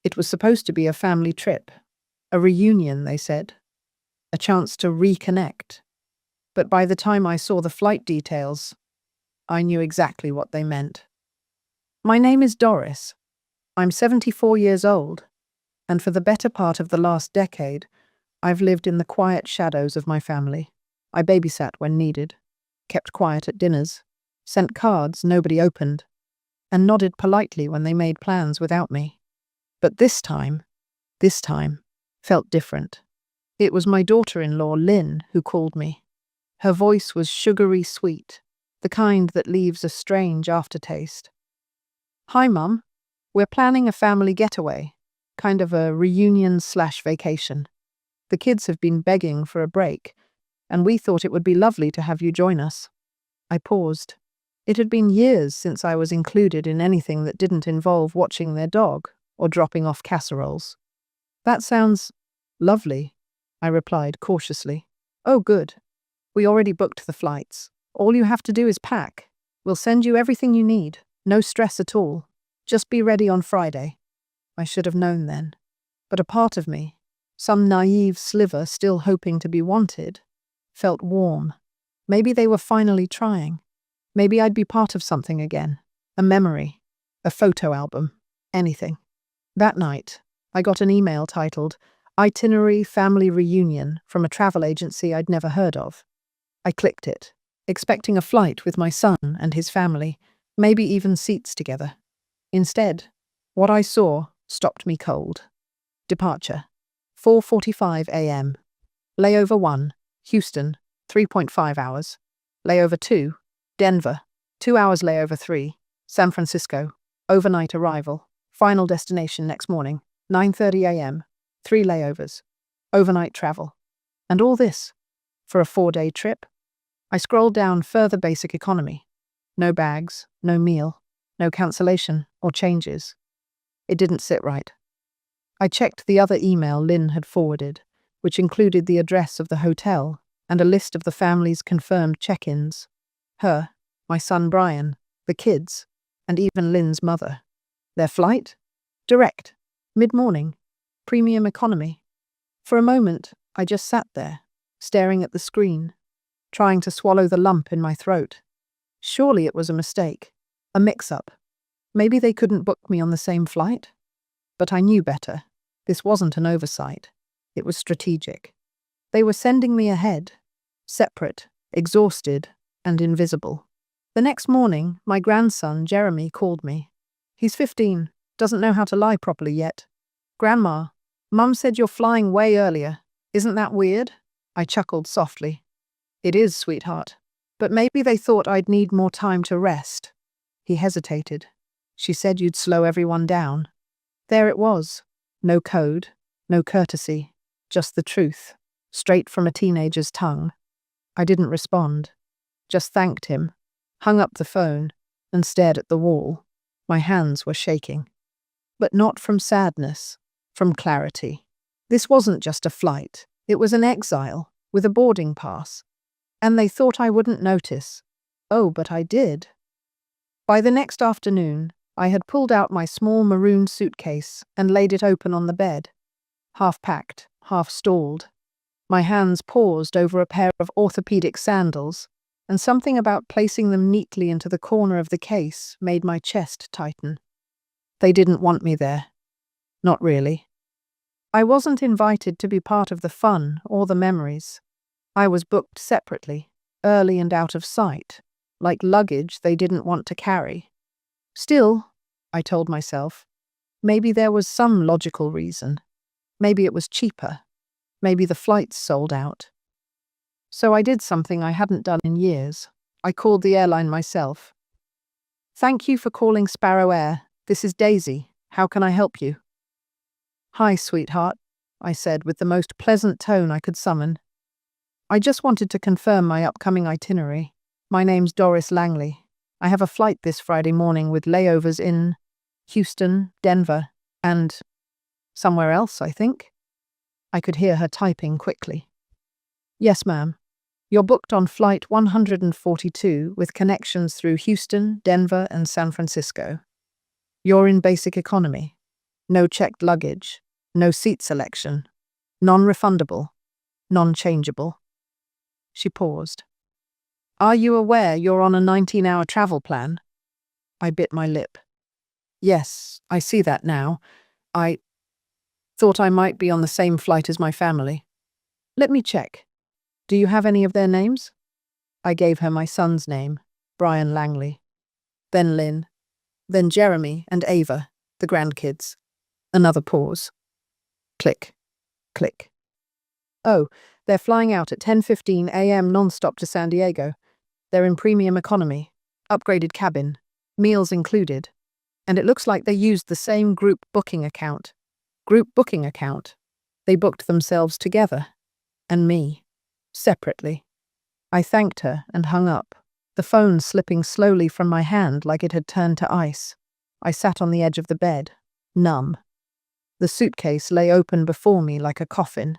It was supposed to be a family trip, a reunion, they said, a chance to reconnect. But by the time I saw the flight details, I knew exactly what they meant. My name is Doris. I'm 74 years old, and for the better part of the last decade, I've lived in the quiet shadows of my family. I babysat when needed, kept quiet at dinners, sent cards nobody opened, and nodded politely when they made plans without me. But this time, felt different. It was my daughter-in-law, Lynn, who called me. Her voice was sugary sweet, the kind that leaves a strange aftertaste. "Hi, Mum. We're planning a family getaway, kind of a reunion/vacation. The kids have been begging for a break, and we thought it would be lovely to have you join us." I paused. It had been years since I was included in anything that didn't involve watching their dog or dropping off casseroles. "That sounds lovely," I replied cautiously. "Oh, good. We already booked the flights. All you have to do is pack. We'll send you everything you need. No stress at all. Just be ready on Friday." I should have known then. But a part of me, some naive sliver still hoping to be wanted, felt warm. Maybe they were finally trying. Maybe I'd be part of something again. A memory, a photo album, anything. That night, I got an email titled "Itinerary Family Reunion" from a travel agency I'd never heard of. I clicked it, expecting a flight with my son and his family, maybe even seats together. Instead, what I saw stopped me cold. Departure, 4:45 a.m. Layover 1, Houston, 3.5 hours. Layover 2, Denver, 2 hours. Layover 3, San Francisco, overnight arrival. Final destination next morning, 9:30 a.m., 3 layovers. Overnight travel. And all this for a 4-day trip? I scrolled down further. Basic economy. No bags, no meal, no cancellation or changes. It didn't sit right. I checked the other email Lynn had forwarded, which included the address of the hotel and a list of the family's confirmed check-ins. Her, my son Brian, the kids, and even Lynn's mother. Their flight? Direct. Mid-morning. Premium economy. For a moment, I just sat there, staring at the screen, trying to swallow the lump in my throat. Surely it was a mistake, a mix-up. Maybe they couldn't book me on the same flight? But I knew better. This wasn't an oversight. It was strategic. They were sending me ahead, separate, exhausted, and invisible. The next morning, my grandson, Jeremy, called me. He's 15, doesn't know how to lie properly yet. "Grandma, Mum said you're flying way earlier. Isn't that weird?" I chuckled softly. "It is, sweetheart. But maybe they thought I'd need more time to rest." He hesitated. "She said you'd slow everyone down." There it was. No code, no courtesy, just the truth, straight from a teenager's tongue. I didn't respond, just thanked him, hung up the phone, and stared at the wall. My hands were shaking. But not from sadness, from clarity. This wasn't just a flight. It was an exile, with a boarding pass. And they thought I wouldn't notice. Oh, but I did. By the next afternoon, I had pulled out my small maroon suitcase and laid it open on the bed. Half packed, half stalled. My hands paused over a pair of orthopedic sandals, and something about placing them neatly into the corner of the case made my chest tighten. They didn't want me there. Not really. I wasn't invited to be part of the fun or the memories. I was booked separately, early and out of sight, like luggage they didn't want to carry. Still, I told myself, maybe there was some logical reason. Maybe it was cheaper. Maybe the flights sold out. So I did something I hadn't done in years. I called the airline myself. "Thank you for calling Sparrow Air. This is Daisy. How can I help you?" "Hi, sweetheart," I said with the most pleasant tone I could summon. "I just wanted to confirm my upcoming itinerary. My name's Doris Langley. I have a flight this Friday morning with layovers in Houston, Denver, and somewhere else, I think." I could hear her typing quickly. "Yes, ma'am. You're booked on flight 142 with connections through Houston, Denver, and San Francisco. You're in basic economy. No checked luggage, no seat selection, non-refundable, non-changeable. She paused. Are you aware you're on a 19-hour travel plan? I bit my lip. Yes, I see that now. I thought I might be on the same flight as my family. Let me check. Do you have any of their names? I gave her my son's name, Brian Langley. Then Lynn. Then Jeremy and Ava, the grandkids. Another pause. Click. Click. Oh, they're flying out at 10:15 a.m. non-stop to San Diego. They're in premium economy, upgraded cabin, meals included. And it looks like they used the same group booking account. Group booking account. They booked themselves together. And me. Separately. I thanked her and hung up, the phone slipping slowly from my hand like it had turned to ice. I sat on the edge of the bed, numb. The suitcase lay open before me like a coffin.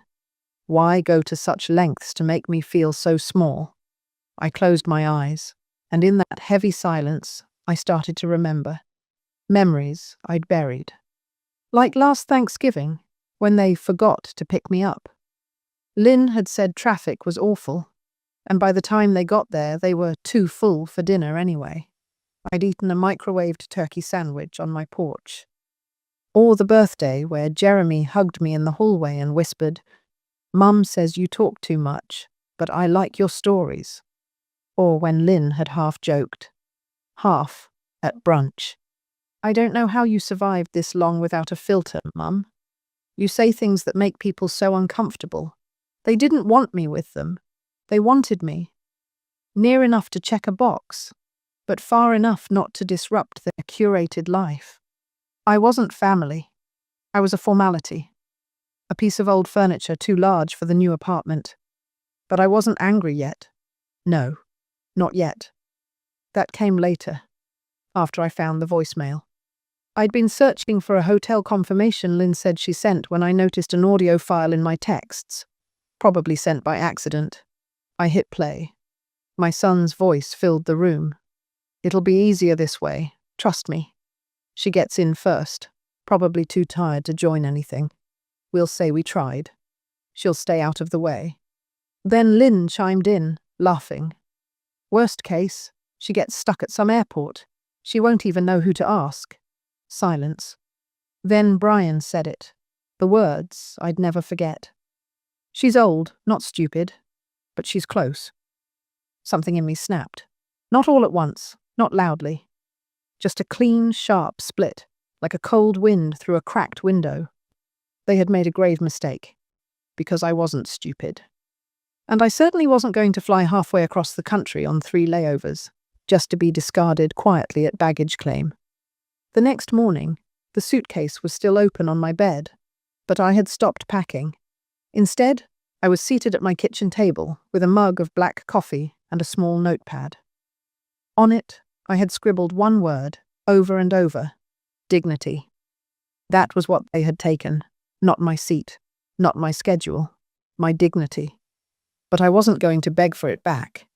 Why go to such lengths to make me feel so small? I closed my eyes, and in that heavy silence, I started to remember. Memories I'd buried. Like last Thanksgiving, when they forgot to pick me up. Lynn had said traffic was awful, and by the time they got there, they were too full for dinner anyway. I'd eaten a microwaved turkey sandwich on my porch. Or the birthday where Jeremy hugged me in the hallway and whispered, "Mum says you talk too much, but I like your stories." Or when Lynn had half joked. Half, at brunch. I don't know how you survived this long without a filter, Mum. You say things that make people so uncomfortable. They didn't want me with them. They wanted me. Near enough to check a box, but far enough not to disrupt their curated life. I wasn't family. I was a formality. A piece of old furniture too large for the new apartment. But I wasn't angry yet. No, not yet. That came later, after I found the voicemail. I'd been searching for a hotel confirmation Lynn said she sent when I noticed an audio file in my texts, probably sent by accident. I hit play. My son's voice filled the room. It'll be easier this way, trust me. She gets in first, probably too tired to join anything. We'll say we tried. She'll stay out of the way. Then Lynn chimed in, laughing. Worst case, she gets stuck at some airport. She won't even know who to ask. Silence. Then Brian said it. The words I'd never forget. She's old, not stupid, but she's close. Something in me snapped. Not all at once, not loudly. Just a clean, sharp split, like a cold wind through a cracked window. They had made a grave mistake, because I wasn't stupid. And I certainly wasn't going to fly halfway across the country on 3 layovers, just to be discarded quietly at baggage claim. The next morning, the suitcase was still open on my bed, but I had stopped packing. Instead, I was seated at my kitchen table with a mug of black coffee and a small notepad. On it, I had scribbled one word, over and over, dignity. That was what they had taken, not my seat, not my schedule, my dignity. But I wasn't going to beg for it back.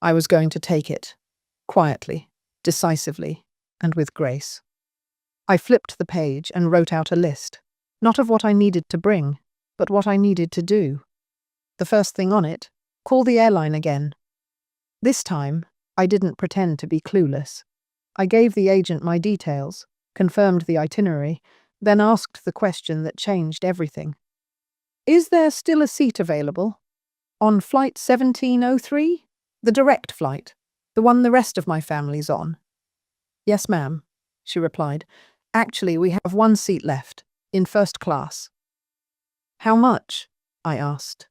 I was going to take it, quietly, decisively, and with grace. I flipped the page and wrote out a list, not of what I needed to bring, but what I needed to do. The first thing on it, call the airline again. This time, I didn't pretend to be clueless. I gave the agent my details, confirmed the itinerary, then asked the question that changed everything. Is there still a seat available? On flight 1703? The direct flight, the one the rest of my family's on. Yes, ma'am, she replied. Actually, we have one seat left, in first class. How much? I asked.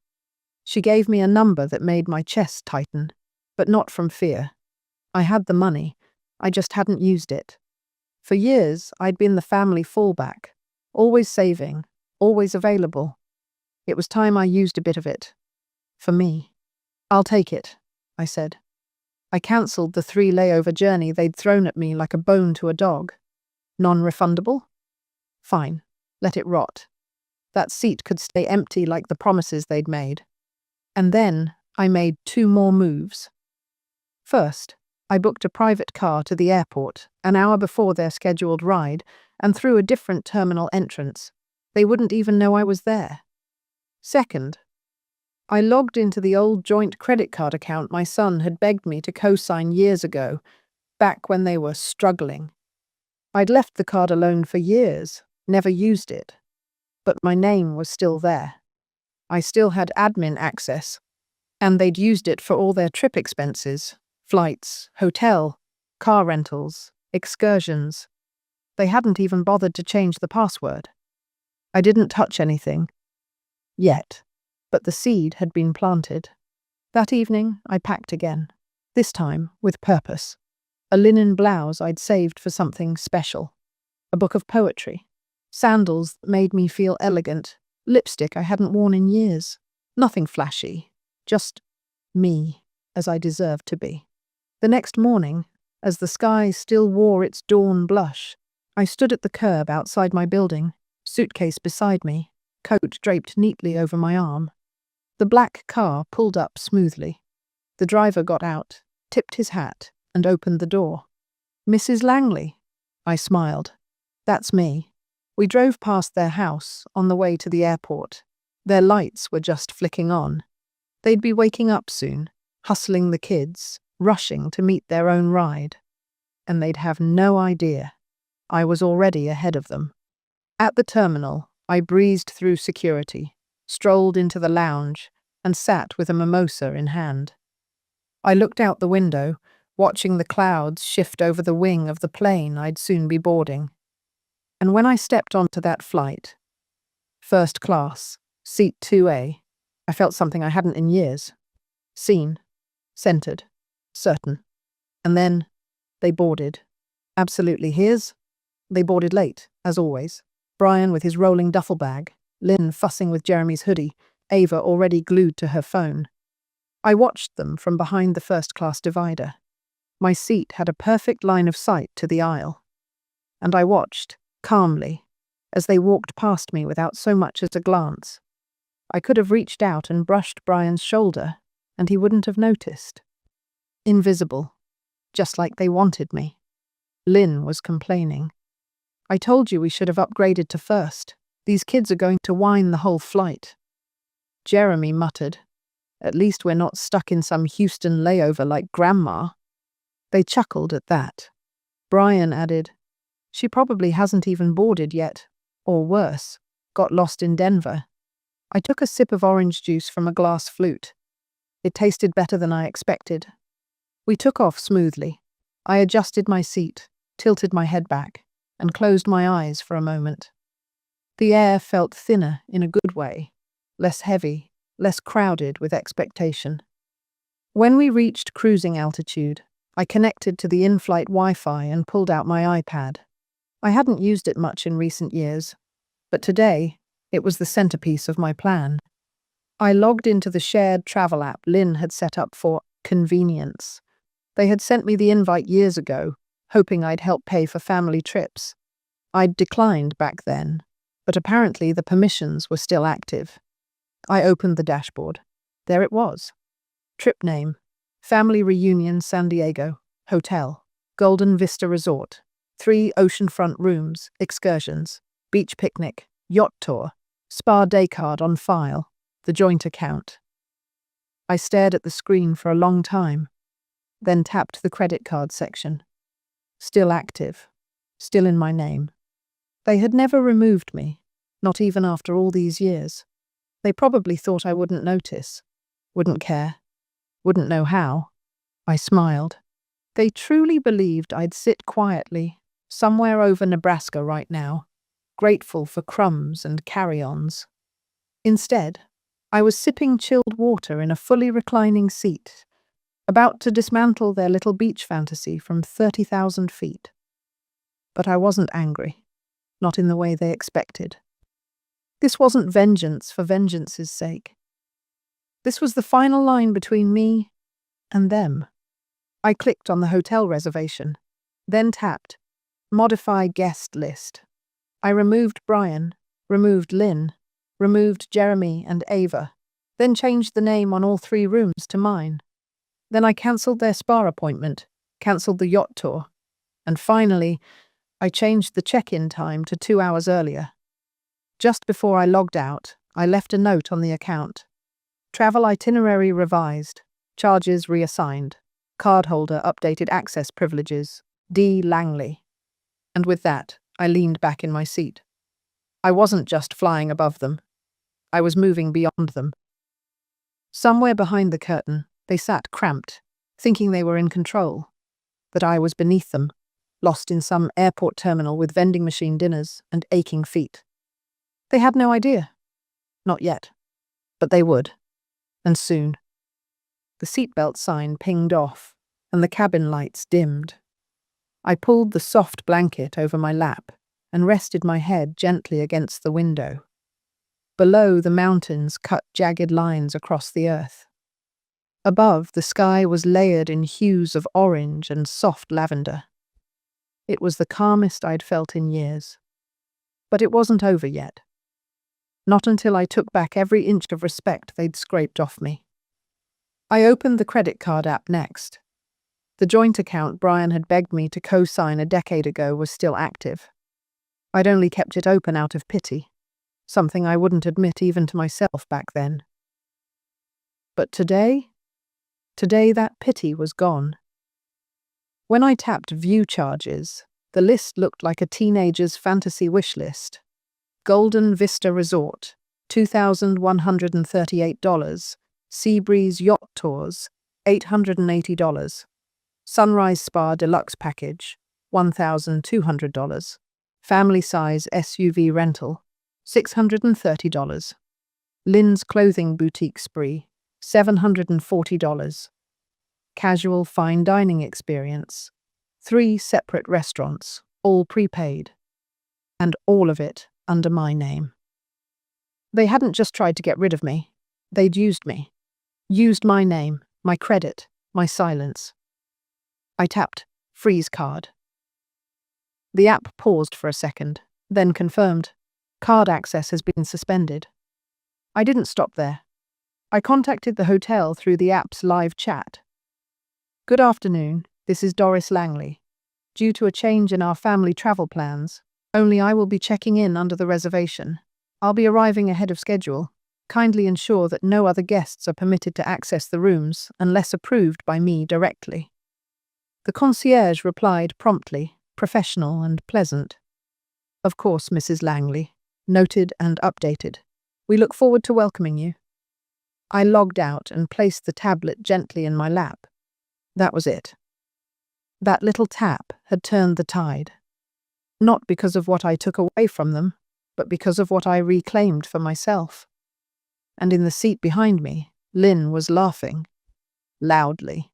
She gave me a number that made my chest tighten, but not from fear. I had the money, I just hadn't used it. For years, I'd been the family fallback, always saving, always available. It was time I used a bit of it. For me. I'll take it, I said. I cancelled the 3 layover journey they'd thrown at me like a bone to a dog. Non-refundable? Fine, let it rot. That seat could stay empty like the promises they'd made. And then I made 2 more moves. First, I booked a private car to the airport an hour before their scheduled ride and through a different terminal entrance. They wouldn't even know I was there. Second, I logged into the old joint credit card account my son had begged me to co-sign years ago, back when they were struggling. I'd left the card alone for years, never used it, but my name was still there. I still had admin access, and they'd used it for all their trip expenses, flights, hotel, car rentals, excursions. They hadn't even bothered to change the password. I didn't touch anything. Yet. But the seed had been planted. That evening, I packed again. This time, with purpose. A linen blouse I'd saved for something special. A book of poetry. Sandals that made me feel elegant. Lipstick I hadn't worn in years. Nothing flashy. Just me, as I deserved to be. The next morning, as the sky still wore its dawn blush, I stood at the curb outside my building, suitcase beside me, coat draped neatly over my arm. The black car pulled up smoothly. The driver got out, tipped his hat, and opened the door. "Mrs. Langley," I smiled. "That's me." We drove past their house on the way to the airport. Their lights were just flicking on. They'd be waking up soon, hustling the kids, rushing to meet their own ride. And they'd have no idea. I was already ahead of them. At the terminal, I breezed through security, strolled into the lounge, and sat with a mimosa in hand. I looked out the window, watching the clouds shift over the wing of the plane I'd soon be boarding. And when I stepped onto that flight, first class, seat 2A, I felt something I hadn't in years. Seen, centered, certain. And then they boarded. Absolutely his. They boarded late, as always. Brian with his rolling duffel bag, Lynn fussing with Jeremy's hoodie, Ava already glued to her phone. I watched them from behind the first-class divider. My seat had a perfect line of sight to the aisle. And I watched, calmly, as they walked past me without so much as a glance. I could have reached out and brushed Brian's shoulder, and he wouldn't have noticed. Invisible, just like they wanted me. Lynn was complaining. "I told you we should have upgraded to first. These kids are going to whine the whole flight." Jeremy muttered, "At least we're not stuck in some Houston layover like Grandma." They chuckled at that. Brian added, "She probably hasn't even boarded yet, or worse, got lost in Denver." I took a sip of orange juice from a glass flute. It tasted better than I expected. We took off smoothly. I adjusted my seat, tilted my head back, and closed my eyes for a moment. The air felt thinner in a good way, less heavy, less crowded with expectation. When we reached cruising altitude, I connected to the in-flight Wi-Fi and pulled out my iPad. I hadn't used it much in recent years, but today it was the centerpiece of my plan. I logged into the shared travel app Lynn had set up for convenience. They had sent me the invite years ago, hoping I'd help pay for family trips. I'd declined back then, but apparently the permissions were still active. I opened the dashboard. There it was. Trip name: Family Reunion San Diego, Hotel, Golden Vista Resort, 3 oceanfront rooms, excursions, beach picnic, yacht tour, spa day card on file, the joint account. I stared at the screen for a long time, then tapped the credit card section. Still active, still in my name. They had never removed me, not even after all these years. They probably thought I wouldn't notice, wouldn't care, wouldn't know how. I smiled. They truly believed I'd sit quietly, somewhere over Nebraska right now, grateful for crumbs and carry-ons. Instead, I was sipping chilled water in a fully reclining seat, about to dismantle their little beach fantasy from 30,000 feet. But I wasn't angry, not in the way they expected. This wasn't vengeance for vengeance's sake. This was the final line between me and them. I clicked on the hotel reservation, then tapped Modify Guest List. I removed Brian, removed Lynn, removed Jeremy and Ava, then changed the name on all 3 rooms to mine. Then I cancelled their spa appointment, cancelled the yacht tour, and finally, I changed the check-in time to 2 hours earlier. Just before I logged out, I left a note on the account. Travel itinerary revised, charges reassigned, cardholder updated access privileges, D. Langley. And with that, I leaned back in my seat. I wasn't just flying above them. I was moving beyond them. Somewhere behind the curtain, they sat cramped, thinking they were in control. But I was beneath them, lost in some airport terminal with vending machine dinners and aching feet. They had no idea. Not yet. But they would. And soon. The seatbelt sign pinged off, and the cabin lights dimmed. I pulled the soft blanket over my lap and rested my head gently against the window. Below, the mountains cut jagged lines across the earth. Above, the sky was layered in hues of orange and soft lavender. It was the calmest I'd felt in years. But it wasn't over yet. Not until I took back every inch of respect they'd scraped off me. I opened the credit card app next. The joint account Brian had begged me to co-sign a decade ago was still active. I'd only kept it open out of pity, something I wouldn't admit even to myself back then. But today that pity was gone. When I tapped View Charges, the list looked like a teenager's fantasy wish list. Golden Vista Resort, $2,138. Seabreeze Yacht Tours, $880. Sunrise Spa Deluxe Package, $1,200. Family Size SUV Rental, $630. Lynn's Clothing Boutique Spree, $740. Casual Fine Dining Experience, 3 separate restaurants, all prepaid. And all of it under my name. They hadn't just tried to get rid of me, they'd used me. Used my name, my credit, my silence. I tapped Freeze Card. The app paused for a second, then confirmed. Card access has been suspended. I didn't stop there. I contacted the hotel through the app's live chat. Good afternoon, this is Doris Langley. Due to a change in our family travel plans, only I will be checking in under the reservation. I'll be arriving ahead of schedule. Kindly ensure that no other guests are permitted to access the rooms unless approved by me directly. The concierge replied promptly, professional and pleasant. Of course, Mrs. Langley. Noted and updated. We look forward to welcoming you. I logged out and placed the tablet gently in my lap. That was it. That little tap had turned the tide. Not because of what I took away from them, but because of what I reclaimed for myself. And in the seat behind me, Lynn was laughing. Loudly.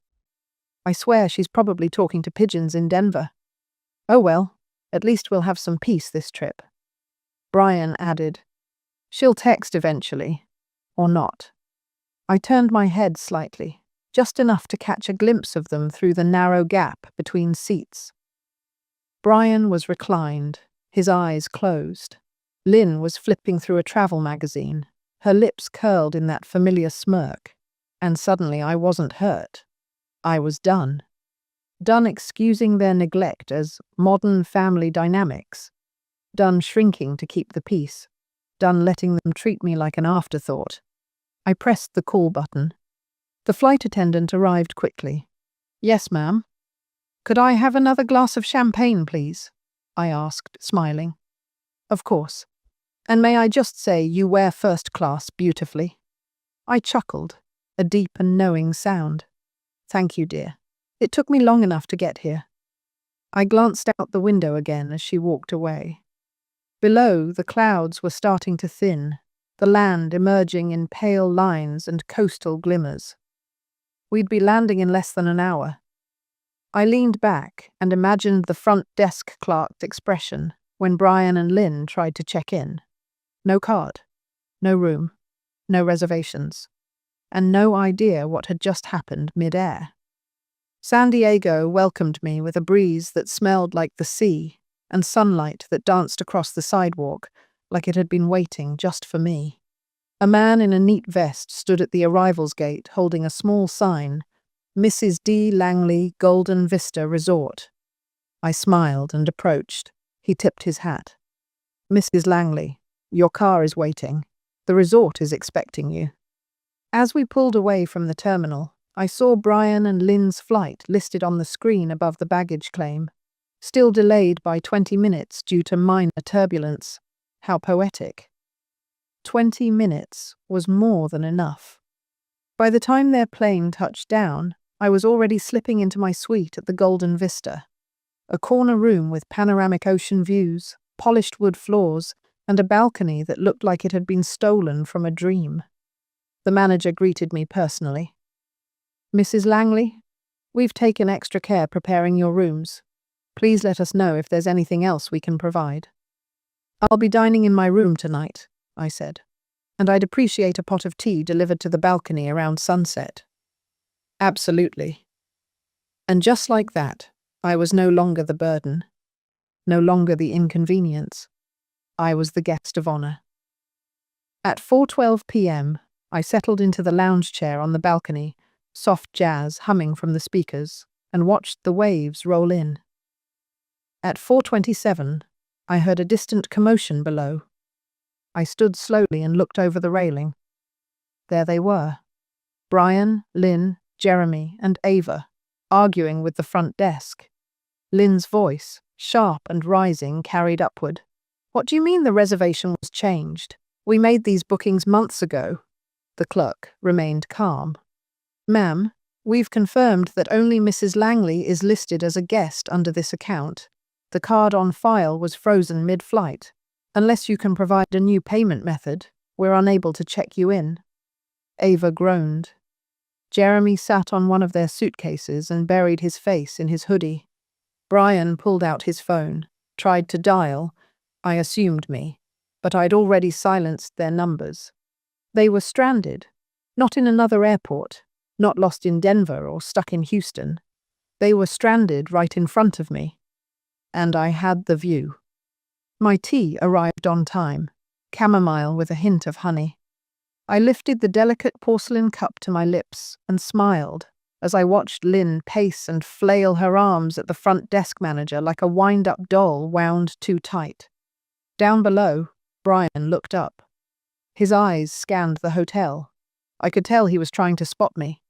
I swear she's probably talking to pigeons in Denver. Oh well, at least we'll have some peace this trip. Brian added, She'll text eventually. Or not. I turned my head slightly, just enough to catch a glimpse of them through the narrow gap between seats. Brian was reclined, his eyes closed. Lynn was flipping through a travel magazine, her lips curled in that familiar smirk. And suddenly I wasn't hurt. I was done. Done excusing their neglect as modern family dynamics. Done shrinking to keep the peace. Done letting them treat me like an afterthought. I pressed the call button. The flight attendant arrived quickly. Yes, ma'am. Could I have another glass of champagne, please? I asked, smiling. Of course. And may I just say you wear first class beautifully? I chuckled, a deep and knowing sound. Thank you, dear. It took me long enough to get here. I glanced out the window again as she walked away. Below, the clouds were starting to thin, the land emerging in pale lines and coastal glimmers. We'd be landing in less than an hour. I leaned back and imagined the front desk clerk's expression when Brian and Lynn tried to check in. No card, no room, no reservations, and no idea what had just happened mid-air. San Diego welcomed me with a breeze that smelled like the sea and sunlight that danced across the sidewalk like it had been waiting just for me. A man in a neat vest stood at the arrivals gate holding a small sign, Mrs. D. Langley Golden Vista Resort. I smiled and approached. He tipped his hat. "Mrs. Langley, your car is waiting. The resort is expecting you." As we pulled away from the terminal, I saw Brian and Lynn's flight listed on the screen above the baggage claim, still delayed by 20 minutes due to minor turbulence. How poetic. 20 minutes was more than enough. By the time their plane touched down, I was already slipping into my suite at the Golden Vista, a corner room with panoramic ocean views, polished wood floors, and a balcony that looked like it had been stolen from a dream. The manager greeted me personally. "Mrs. Langley, we've taken extra care preparing your rooms. Please let us know if there's anything else we can provide." "I'll be dining in my room tonight," I said, "and I'd appreciate a pot of tea delivered to the balcony around sunset." "Absolutely." And just like that, I was no longer the burden, no longer the inconvenience. I was the guest of honor. At 4:12 p.m., I settled into the lounge chair on the balcony, soft jazz humming from the speakers, and watched the waves roll in. At 4:27, I heard a distant commotion below. I stood slowly and looked over the railing. There they were, Brian, Lynn, Jeremy, and Ava, arguing with the front desk. Lynn's voice, sharp and rising, carried upward. "What do you mean the reservation was changed? We made these bookings months ago." The clerk remained calm. "Ma'am, we've confirmed that only Mrs. Langley is listed as a guest under this account. The card on file was frozen mid-flight. Unless you can provide a new payment method, we're unable to check you in." Ava groaned. Jeremy sat on one of their suitcases and buried his face in his hoodie. Brian pulled out his phone, tried to dial. I assumed me, but I'd already silenced their numbers. They were stranded, not in another airport, not lost in Denver or stuck in Houston. They were stranded right in front of me. And I had the view. My tea arrived on time, chamomile with a hint of honey. I lifted the delicate porcelain cup to my lips and smiled as I watched Lynn pace and flail her arms at the front desk manager like a wind-up doll wound too tight. Down below, Brian looked up. His eyes scanned the hotel. I could tell he was trying to spot me.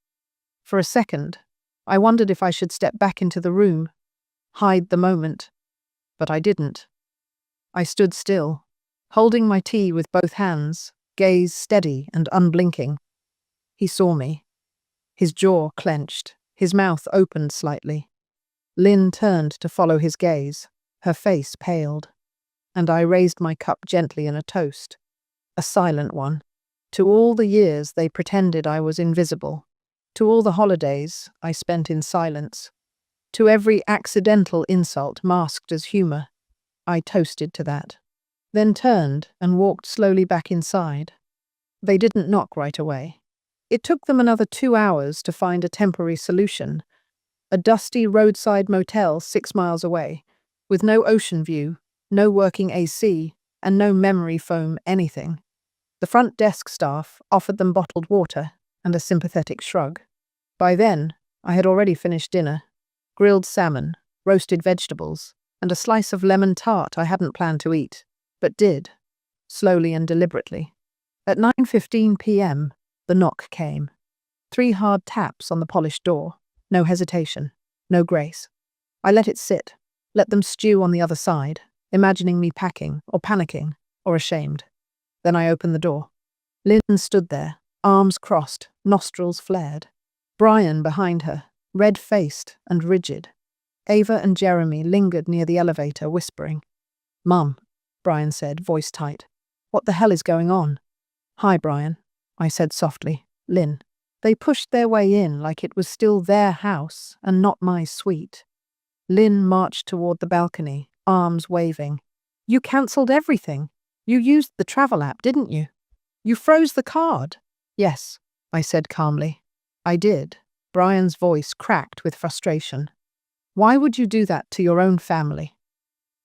For a second, I wondered if I should step back into the room, hide the moment. But I didn't. I stood still, holding my tea with both hands, gaze steady and unblinking. He saw me. His jaw clenched, his mouth opened slightly. Lynn turned to follow his gaze. Her face paled. And I raised my cup gently in a toast. A silent one. To all the years they pretended I was invisible. To all the holidays I spent in silence. To every accidental insult masked as humor. I toasted to that. Then turned and walked slowly back inside. They didn't knock right away. It took them another 2 hours to find a temporary solution. A dusty roadside motel 6 miles away, with no ocean view, no working AC, and no memory foam anything. The front desk staff offered them bottled water and a sympathetic shrug. By then, I had already finished dinner. Grilled salmon, roasted vegetables, and a slice of lemon tart I hadn't planned to eat, but did, slowly and deliberately. At 9:15 p.m., the knock came. 3 hard taps on the polished door. No hesitation, no grace. I let it sit, let them stew on the other side, imagining me packing, or panicking, or ashamed. Then I opened the door. Lynn stood there, arms crossed, nostrils flared. Brian behind her, red-faced and rigid. Ava and Jeremy lingered near the elevator, whispering. "Mum," Brian said, voice tight. "What the hell is going on?" "Hi, Brian," I said softly. "Lynn." They pushed their way in like it was still their house and not my suite. Lynn marched toward the balcony, arms waving. "You cancelled everything. You used the travel app, didn't you? You froze the card." "Yes," I said calmly. "I did." Brian's voice cracked with frustration. "Why would you do that to your own family?"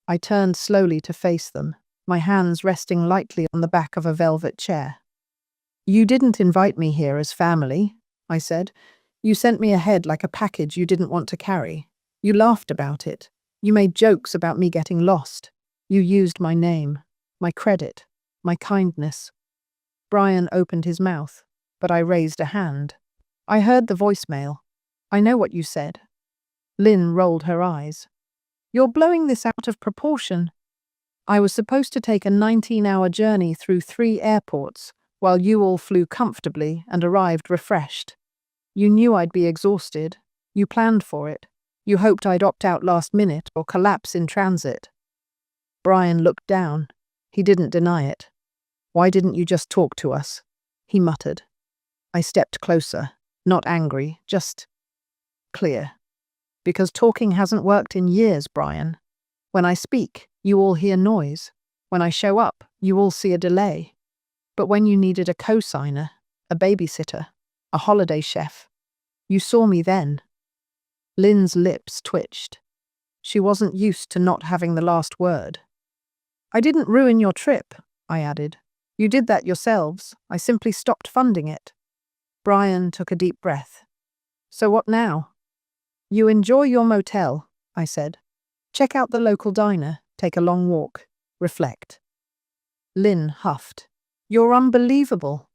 I turned slowly to face them, my hands resting lightly on the back of a velvet chair. "You didn't invite me here as family," I said. "You sent me ahead like a package you didn't want to carry. You laughed about it. You made jokes about me getting lost. You used my name, my credit, my kindness. Brian opened his mouth, but I raised a hand. I heard the voicemail. I know what you said. Lynn rolled her eyes. You're blowing this out of proportion. I was supposed to take a 19-hour journey through 3 airports, while you all flew comfortably and arrived refreshed. You knew I'd be exhausted. You planned for it. You hoped I'd opt out last minute or collapse in transit. Brian looked down. He didn't deny it. Why didn't you just talk to us? He muttered. I stepped closer, not angry, just clear. Because talking hasn't worked in years, Brian. When I speak, you all hear noise. When I show up, you all see a delay. But when you needed a co-signer, a babysitter, a holiday chef, you saw me then. Lynn's lips twitched. She wasn't used to not having the last word. I didn't ruin your trip, I added. You did that yourselves. I simply stopped funding it. Brian took a deep breath. So what now? You enjoy your motel, I said. Check out the local diner, take a long walk, reflect. Lynn huffed. You're unbelievable.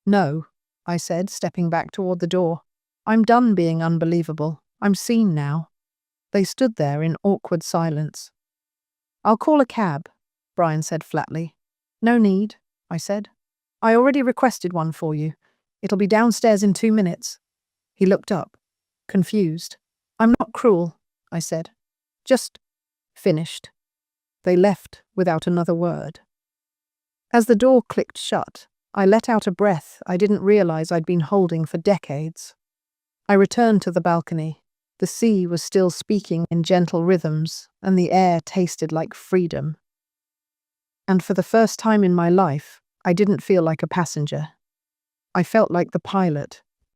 No, I said, stepping back toward the door. I'm done being unbelievable. I'm seen now. They stood there in awkward silence. I'll call a cab, Brian said flatly. No need, I said. I already requested one for you. It'll be downstairs in 2 minutes. He looked up, confused. I'm not cruel, I said. Just finished. They left without another word. As the door clicked shut, I let out a breath I didn't realize I'd been holding for decades. I returned to the balcony. The sea was still speaking in gentle rhythms, and the air tasted like freedom. And for the first time in my life, I didn't feel like a passenger. I felt like the pilot,